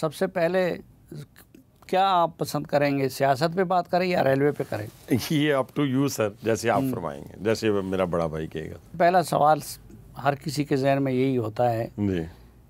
سب سے پہلے کیا آپ پسند کریں گے، سیاست پہ بات کریں یا ریلوے پہ کریں؟ یہ اپ ٹو یو سر، جیسے آپ فرمائیں گے، جیسے میرا بڑا بھائی کہے گا۔ پہلا سوال ہر کسی کے ذہن میں یہی ہوتا ہے جی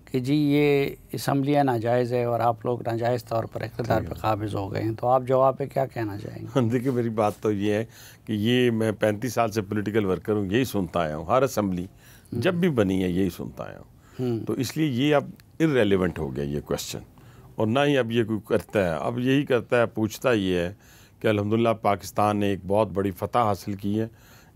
کہ جی یہ اسمبلیاں ناجائز ہے اور آپ لوگ ناجائز طور پر اقتدار پہ قابض ہو گئے ہیں، تو آپ جواب پہ کیا کہنا چاہیں گے؟ دیکھیے میری بات تو یہ ہے کہ یہ میں 35 سال سے پولیٹیکل ورکر ہوں، یہی سنتا آیا ہوں، ہر اسمبلی جب بھی بنی ہے یہی سنتا آیا ہوں، تو اس لیے یہ اب irrelevant ہو گیا یہ کویشچن، اور نہ ہی اب یہ کوئی کرتا ہے، اب یہی کرتا ہے، پوچھتا یہ ہے کہ الحمدللہ پاکستان نے ایک بہت بڑی فتح حاصل کی ہے،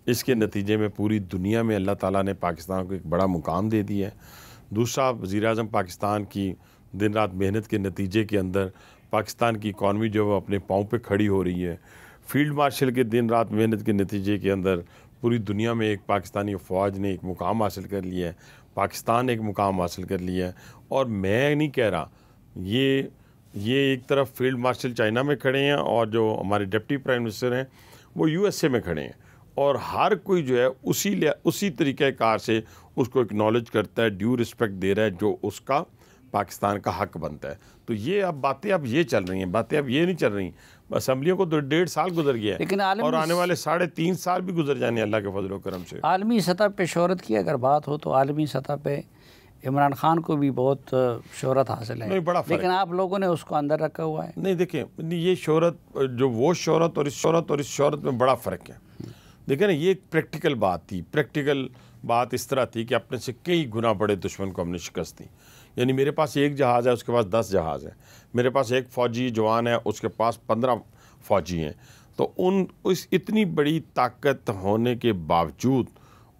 اس کے نتیجے میں پوری دنیا میں اللہ تعالیٰ نے پاکستان کو ایک بڑا مقام دے دیا ہے۔ دوسرا، وزیر اعظم پاکستان کی دن رات محنت کے نتیجے کے اندر پاکستان کی اکانومی جو ہے اپنے پاؤں پہ کھڑی ہو رہی ہے۔ فیلڈ مارشل کے دن رات محنت کے نتیجے کے اندر پوری دنیا میں ایک پاکستانی فوج نے ایک مقام حاصل کر لیا ہے، پاکستان نے ایک مقام حاصل کر لیا ہے، اور میں نہیں کہہ رہا، یہ ایک طرف فیلڈ مارشل چائنا میں کھڑے ہیں اور جو ہمارے ڈپٹی پرائم منسٹر ہیں وہ USA میں کھڑے ہیں، اور ہر کوئی جو ہے اسی طریقہ کار سے اس کو اکنالج کرتا ہے، ڈیو رسپیکٹ دے رہا ہے جو اس کا پاکستان کا حق بنتا ہے۔ تو یہ اب باتیں اب یہ چل رہی ہیں، باتیں اب یہ نہیں چل رہی۔ اسمبلیوں کو تو 1.5 سال گزر گیا ہے، لیکن اور آنے والے 3.5 سال بھی گزر جانے اللہ کے فضل و کرم سے۔ عالمی سطح پہ شہرت کی اگر بات ہو تو عالمی سطح پہ عمران خان کو بھی بہت شہرت حاصل ہے، لیکن آپ لوگوں نے اس کو اندر رکھا ہوا ہے۔ نہیں دیکھیں، یہ شہرت جو وہ شہرت اور اس شہرت میں بڑا فرق ہے۔ دیکھیں نا، یہ ایک پریکٹیکل بات تھی، پریکٹیکل بات اس طرح تھی کہ اپنے سے کئی گنا بڑے دشمن کو ہم نے شکست دی۔ یعنی میرے پاس ایک جہاز ہے، اس کے پاس 10 جہاز ہیں، میرے پاس ایک فوجی جوان ہے، اس کے پاس 15 فوجی ہیں، تو اس اتنی بڑی طاقت ہونے کے باوجود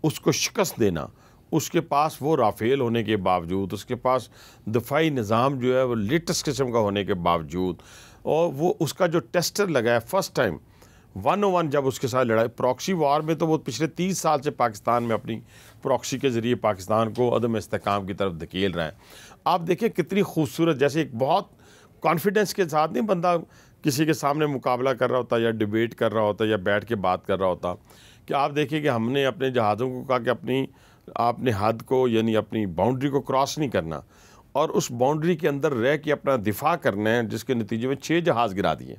اس کو شکست دینا، اس کے پاس وہ رافیل ہونے کے باوجود، اس کے پاس دفاعی نظام جو ہے وہ لیٹسٹ قسم کا ہونے کے باوجود، اور وہ اس کا جو ٹیسٹر لگا ہے فرسٹ ٹائم 101 جب اس کے ساتھ لڑائی پراکسی وار میں، تو وہ پچھلے 30 سال سے پاکستان میں اپنی پراکسی کے ذریعے پاکستان کو عدم استحکام کی طرف دھکیل رہا ہے۔ آپ دیکھیں کتنی خوبصورت، جیسے ایک بہت کانفیڈنس کے ساتھ نہیں بندہ کسی کے سامنے مقابلہ کر رہا ہوتا یا ڈیبیٹ کر رہا ہوتا یا بیٹھ کے بات کر رہا ہوتا، کہ آپ دیکھیں کہ ہم نے اپنے جہازوں کو کہا کہ آپ نے حد کو، یعنی اپنی باؤنڈری کو کراس نہیں کرنا، اور اس باؤنڈری کے اندر رہ کے اپنا دفاع کرنا ہے، جس کے نتیجے میں 6 جہاز گرا دیے،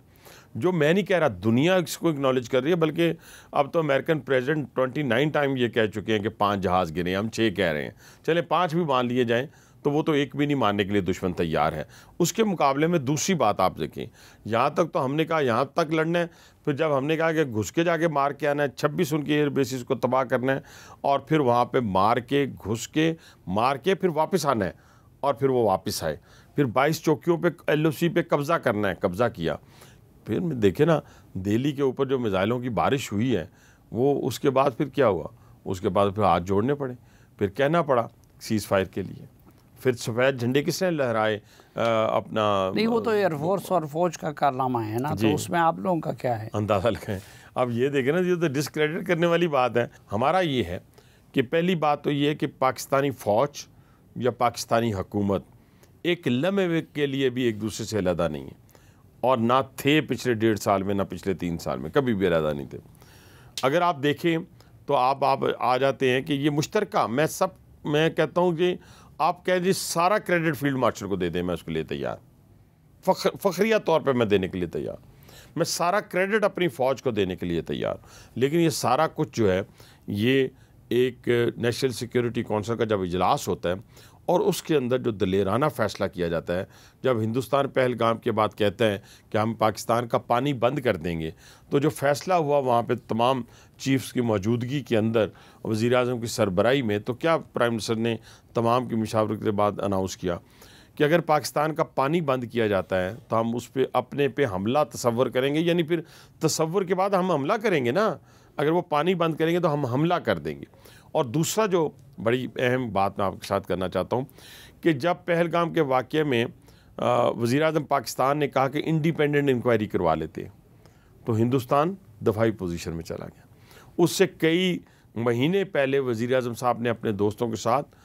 جو میں نہیں کہہ رہا دنیا اس کو اکنالج کر رہی ہے، بلکہ اب تو امریکن پریزیڈنٹ 29 ٹائم یہ کہہ چکے ہیں کہ 5 جہاز گرے ہیں، ہم 6 کہہ رہے ہیں، چلیں 5 بھی مان لیے جائیں تو وہ تو ایک بھی نہیں ماننے کے لیے دشمن تیار ہے۔ اس کے مقابلے میں دوسری بات آپ دیکھیں، یہاں تک تو ہم نے کہا یہاں تک لڑنا ہے، پھر جب ہم نے کہا کہ گھس کے جا کے مار کے آنا ہے، 26 ان کی ایئر بیسز کو تباہ کرنا ہے، اور پھر وہاں پہ مار کے گھس کے مار کے پھر واپس آنا ہے، اور پھر وہ واپس آئے، پھر 22 چوکیوں پہ LOC پہ قبضہ کرنا ہے، قبضہ کیا۔ پھر دیکھیں نا دہلی کے اوپر جو میزائلوں کی بارش ہوئی ہے، وہ اس کے بعد پھر کیا ہوا، اس کے بعد پھر ہاتھ جوڑنے پڑے، پھر کہنا پڑا سیز فائر کے لیے، پھر سفید جھنڈے کس نے لہرائے اپنا؟ نہیں، وہ تو ایئر فورس اور فوج کا کارنامہ ہے نا، تو اس میں آپ لوگوں کا کیا ہے؟ اندازہ لگائیں۔ اب یہ دیکھیں نا، یہ تو ڈسکریڈٹ کرنے والی بات ہے۔ ہمارا یہ ہے کہ پہلی بات تو یہ ہے کہ پاکستانی فوج یا پاکستانی حکومت ایک لمحے کے لیے بھی ایک دوسرے سے علیحدہ نہیں ہے، اور نہ تھے پچھلے 1.5 سال میں، نہ پچھلے 3 سال میں، کبھی بھی علیحدہ نہیں تھے۔ اگر آپ دیکھیں تو آپ آ جاتے ہیں کہ یہ مشترکہ، میں کہتا ہوں کہ آپ کہہ دیجیے سارا کریڈٹ فیلڈ مارشل کو دے دیں، میں اس کے لیے تیار، فخریہ طور پہ میں دینے کے لیے تیار، میں سارا کریڈٹ اپنی فوج کو دینے کے لیے تیار، لیکن یہ سارا کچھ جو ہے یہ ایک نیشنل سیکیورٹی کونسل کا جب اجلاس ہوتا ہے اور اس کے اندر جو دلیرانہ فیصلہ کیا جاتا ہے، جب ہندوستان پہلگام کے بعد کہتا ہے کہ ہم پاکستان کا پانی بند کر دیں گے، تو جو فیصلہ ہوا وہاں پہ تمام چیفز کی موجودگی کے اندر وزیر اعظم کی سربراہی میں، تو کیا پرائم منسٹر نے تمام کی مشاورت کے بعد اناؤنس کیا کہ اگر پاکستان کا پانی بند کیا جاتا ہے تو ہم اس پہ اپنے پہ حملہ تصور کریں گے، یعنی پھر تصور کے بعد ہم حملہ کریں گے نا، اگر وہ پانی بند کریں گے تو ہم حملہ کر دیں گے۔ اور دوسرا جو بڑی اہم بات میں آپ کے ساتھ کرنا چاہتا ہوں کہ جب پہلگام کے واقعے میں وزیر اعظم پاکستان نے کہا کہ انڈیپینڈنٹ انکوائری کروا لیتے، تو ہندوستان دفاعی پوزیشن میں چلا گیا۔ اس سے کئی مہینے پہلے وزیر اعظم صاحب نے اپنے دوستوں کے ساتھ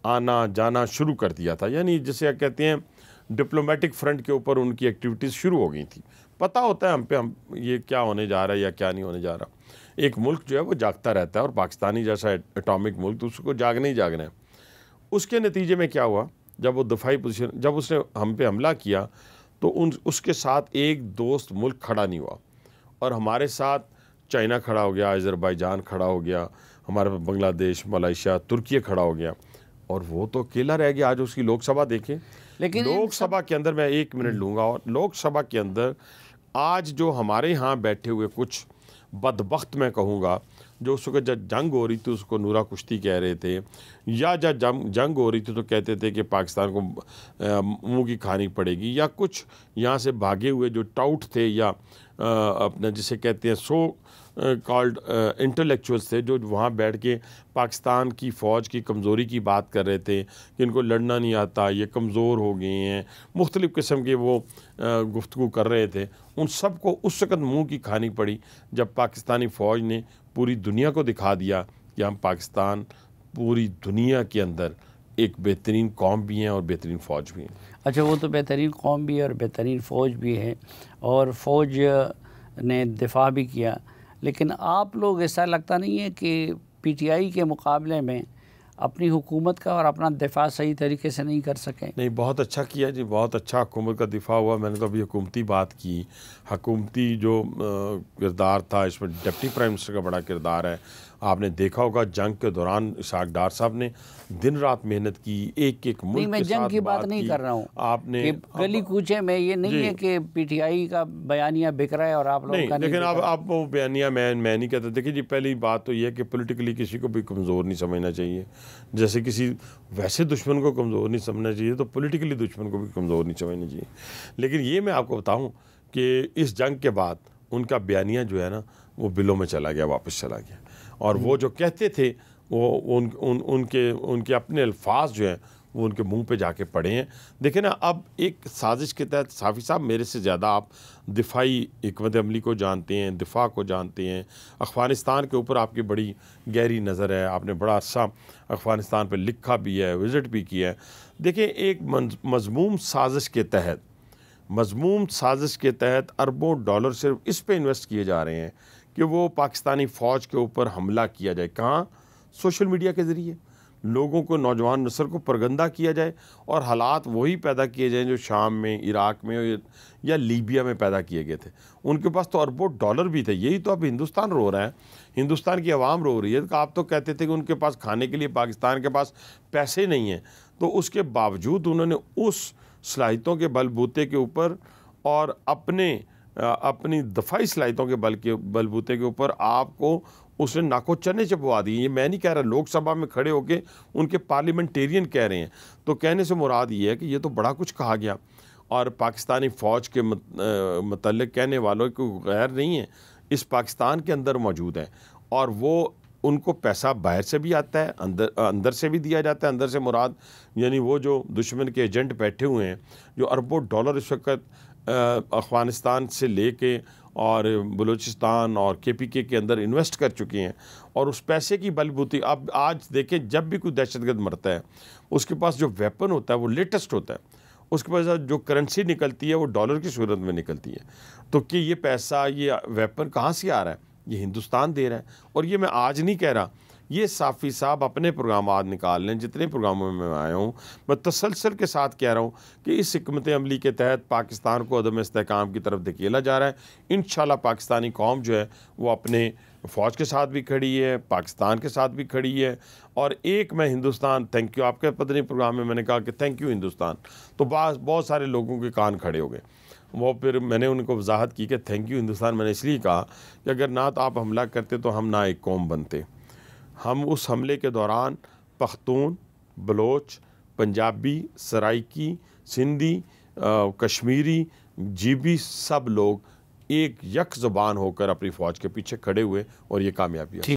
آنا جانا شروع کر دیا تھا، یعنی جسے کہتے ہیں ڈپلومیٹک فرنٹ کے اوپر ان کی ایکٹیویٹیز شروع ہو گئی تھی۔ پتہ ہوتا ہے ہم یہ کیا ہونے جا رہا ہے یا کیا نہیں ہونے جا رہا۔ ایک ملک جو ہے وہ جاگتا رہتا ہے، اور پاکستانی جیسا اٹامک ملک تو اس کو جاگنا ہی جاگنا ہے۔ اس کے نتیجے میں کیا ہوا جب وہ دفاعی پوزیشن، جب اس نے ہم پہ حملہ کیا تو اس کے ساتھ ایک دوست ملک کھڑا نہیں ہوا، اور ہمارے ساتھ چائنا کھڑا ہو گیا، آذربائیجان کھڑا ہو گیا، ہمارے بنگلہ دیش، ملائیشیا، ترکی کھڑا ہو گیا، اور وہ تو اکیلا رہ گیا۔ آج اس کی لوک سبھا دیکھیں، لیکن لوک سبھا کے اندر، میں 1 منٹ لوں گا، اور لوک سبھا کے اندر آج جو ہمارے ہاں بیٹھے ہوئے کچھ بدبخت میں کہوں گا، جو اس وقت جب جنگ ہو رہی تھی اس کو نورا کشتی کہہ رہے تھے، یا جب جنگ ہو رہی تھی تو کہتے تھے کہ پاکستان کو منہ کی کھانی پڑے گی، یا کچھ یہاں سے بھاگے ہوئے جو ٹاؤٹ تھے، یا اپنا جسے کہتے ہیں سو کالڈ انٹلیکچوئلس تھے، جو وہاں بیٹھ کے پاکستان کی فوج کی کمزوری کی بات کر رہے تھے کہ ان کو لڑنا نہیں آتا، یہ کمزور ہو گئے ہیں، مختلف قسم کے وہ گفتگو کر رہے تھے، ان سب کو اس وقت منہ کی کھانی پڑی جب پاکستانی فوج نے پوری دنیا کو دکھا دیا کہ ہم پاکستان پوری دنیا کے اندر ایک بہترین قوم بھی ہیں اور بہترین فوج بھی ہیں۔ اچھا، وہ تو بہترین قوم بھی ہے اور بہترین فوج بھی ہے، اور فوج نے دفاع بھی کیا، لیکن آپ لوگ ایسا لگتا نہیں ہے کہ پی ٹی آئی کے مقابلے میں اپنی حکومت کا اور اپنا دفاع صحیح طریقے سے نہیں کر سکیں؟ نہیں، بہت اچھا کیا جی، بہت اچھا حکومت کا دفاع ہوا۔ میں نے تو ابھی حکومتی بات کی، حکومتی جو کردار تھا اس میں ڈپٹی پرائم منسٹر کا بڑا کردار ہے۔ آپ نے دیکھا ہوگا جنگ کے دوران اسحاق ڈار صاحب نے دن رات محنت کی، ایک ایک ملک کے ساتھ میں جنگ کی بات نہیں کر رہا ہوں، آپ نے گلی کوچے میں یہ نہیں ہے کہ پی ٹی آئی کا بیانیہ بک رہا ہے اور آپ لوگوں کا نہیں، لیکن آپ وہ بیانیہ میں نہیں کہتا۔ دیکھیں جی، پہلی بات تو یہ ہے کہ پولیٹیکلی کسی کو بھی کمزور نہیں سمجھنا چاہیے، جیسے کسی ویسے دشمن کو کمزور نہیں سمجھنا چاہیے تو پولیٹیکلی دشمن کو بھی کمزور نہیں سمجھنا چاہیے۔ لیکن یہ میں آپ کو بتاؤں کہ اس جنگ کے بعد ان کا بیانیہ جو ہے نا وہ بلوں میں چلا گیا، واپس چلا گیا، اور وہ جو کہتے تھے وہ ان کے اپنے الفاظ جو ہیں وہ ان کے منہ پہ جا کے پڑے ہیں۔ دیکھیں نا، اب ایک سازش کے تحت صافی صاحب میرے سے زیادہ آپ دفاعی حکمت عملی کو جانتے ہیں، دفاع کو جانتے ہیں، افغانستان کے اوپر آپ کی بڑی گہری نظر ہے، آپ نے بڑا اچھا افغانستان پہ لکھا بھی ہے، وزٹ بھی کیا ہے۔ دیکھیں، ایک مضموم سازش کے تحت اربوں ڈالر صرف اس پہ انویسٹ کیے جا رہے ہیں کہ وہ پاکستانی فوج کے اوپر حملہ کیا جائے۔ کہاں؟ سوشل میڈیا کے ذریعے لوگوں کو، نوجوان نسل کو پرگندہ کیا جائے، اور حالات وہی پیدا کیے جائیں جو شام میں، عراق میں یا لیبیا میں پیدا کیے گئے تھے۔ ان کے پاس تو اربوں ڈالر بھی تھے۔ یہی تو اب ہندوستان رو رہا ہے، ہندوستان کی عوام رو رہی ہے کہ آپ تو کہتے تھے کہ ان کے پاس کھانے کے لیے پاکستان کے پاس پیسے نہیں ہیں، تو اس کے باوجود انہوں نے اس صلاحیتوں کے بل بوتے کے اوپر اور اپنی دفاعی صلاحیتوں کے بل بوتے کے اوپر آپ کو اس نے ناکو چنے چبوا دی۔ یہ میں نہیں کہہ رہا، لوک سبھا میں کھڑے ہو کے ان کے پارلیمنٹیرین کہہ رہے ہیں، تو کہنے سے مراد یہ ہے کہ یہ تو بڑا کچھ کہا گیا، اور پاکستانی فوج کے متعلق کہنے والوں کو غیر نہیں ہے، اس پاکستان کے اندر موجود ہیں، اور وہ ان کو پیسہ باہر سے بھی آتا ہے، اندر سے بھی دیا جاتا ہے۔ اندر سے مراد یعنی وہ جو دشمن کے ایجنٹ بیٹھے ہوئے ہیں، جو اربوں ڈالر اس وقت افغانستان سے لے کے اور بلوچستان اور کے پی کے اندر انویسٹ کر چکے ہیں، اور اس پیسے کی بل بوتی اب آج دیکھیں، جب بھی کوئی دہشت گرد مرتا ہے اس کے پاس جو ویپن ہوتا ہے وہ لیٹسٹ ہوتا ہے، اس کے پاس جو کرنسی نکلتی ہے وہ ڈالر کی صورت میں نکلتی ہے، تو کہ یہ پیسہ، یہ ویپن کہاں سے آ رہا ہے؟ یہ ہندوستان دے رہا ہے۔ اور یہ میں آج نہیں کہہ رہا، یہ صافی صاحب اپنے پروگرامات نکال لیں، جتنے پروگراموں میں آیا ہوں میں تسلسل کے ساتھ کہہ رہا ہوں کہ اس حکمت عملی کے تحت پاکستان کو عدم استحکام کی طرف دھکیلا جا رہا ہے۔ انشاءاللہ پاکستانی قوم جو ہے وہ اپنے فوج کے ساتھ بھی کھڑی ہے، پاکستان کے ساتھ بھی کھڑی ہے، اور ایک میں ہندوستان، تھینک یو، آپ کے پدنی پروگرام میں نے کہا کہ تھینک یو ہندوستان، تو بہت سارے لوگوں کے کان کھڑے ہو گئے۔ وہ پھر میں نے ان کو وضاحت کی کہ تھینک یو ہندوستان میں نے اس لیے کہا کہ اگر نہ تو آپ حملہ کرتے تو ہم نہ ایک قوم بنتے۔ ہم اس حملے کے دوران پختون، بلوچ، پنجابی، سرائکی، سندھی، کشمیری، جیبی، سب لوگ ایک یک زبان ہو کر اپنی فوج کے پیچھے کھڑے ہوئے، اور یہ کامیابی ہے۔